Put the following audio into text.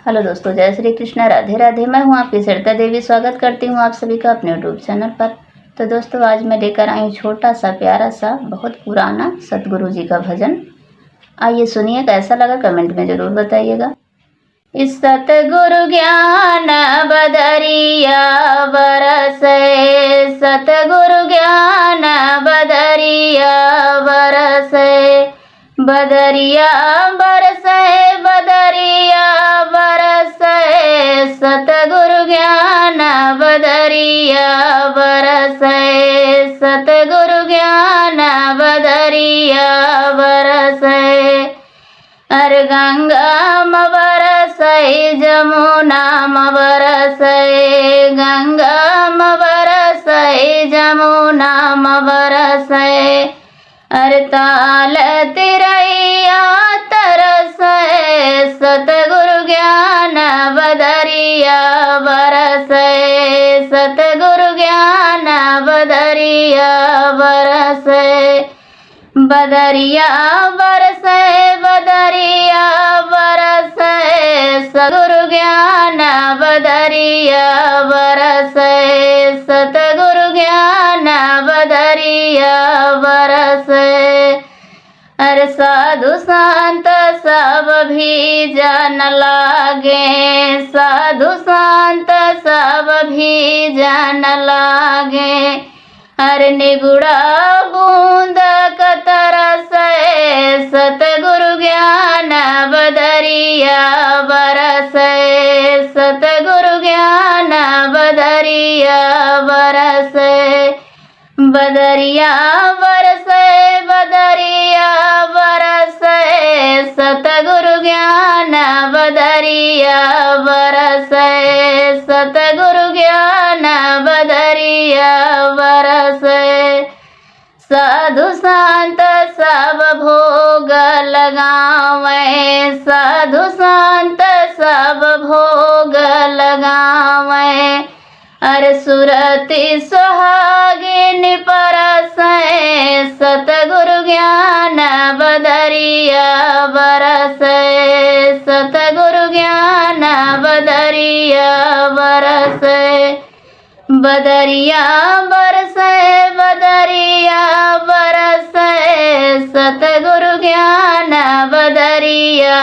Hello दोस्तों, जय श्री कृष्ण, राधे राधे। मैं हूं आपकी सरिता देवी। स्वागत करती हूं आप सभी का अपने यूट्यूब चैनल पर। तो दोस्तों, आज मैं लेकर आई हूं छोटा सा प्यारा सा बहुत पुराना सतगुरु जी का भजन। आइए सुनिए, कैसा लगा कमेंट में ज़रूर बताइएगा। इस सतगुरु ज्ञान बदरिया बरसे, सतगुरु ज्ञान बदरिया बरसे, बदरिया बरसे, बदरिया बरसे, सतगुरु ज्ञान बदरिया बरसे, सतगुरु ज्ञान बदरिया बरसे। अरे गंगा म बरसै, जमुना म बरसै, गंगा म बरसै, जमुना म बरसै। अरे ताल तिरैया तरसै, सतगुरु ज्ञान बदरिया बरसै, सतगुरु ज्ञान बदरिया बरसै। बदरिया बरसै, बदरिया बरसै, सतगुरु ज्ञान बदरिया बरसै, सतगुरु ज्ञान बदरिया बरसै। अरे साधु संत सब भी जन लागे, साधु संत सब भी जन लागे। अरे निगुड़ा बूंद तरसै, सतगुरु ज्ञान बदरिया बरसै, सतगुरु ज्ञान बदरिया बरसै। बदरिया बरसै, बदरिया बरसै, सतगुरु ज्ञान बदरिया बरसै, सतगुरु ज्ञान बदरिया बरसै। साधु संत सब भोग लगावे, साधु संत सब भोग लगावे। अरे सुरति सुहागिन परसै, सतगुरु ज्ञान बदरिया बरसै, सतगुरु ज्ञान बदरिया बरसै। बदरिया बरसै, बदरिया बरसै, सतगुरु ज्ञान बदरिया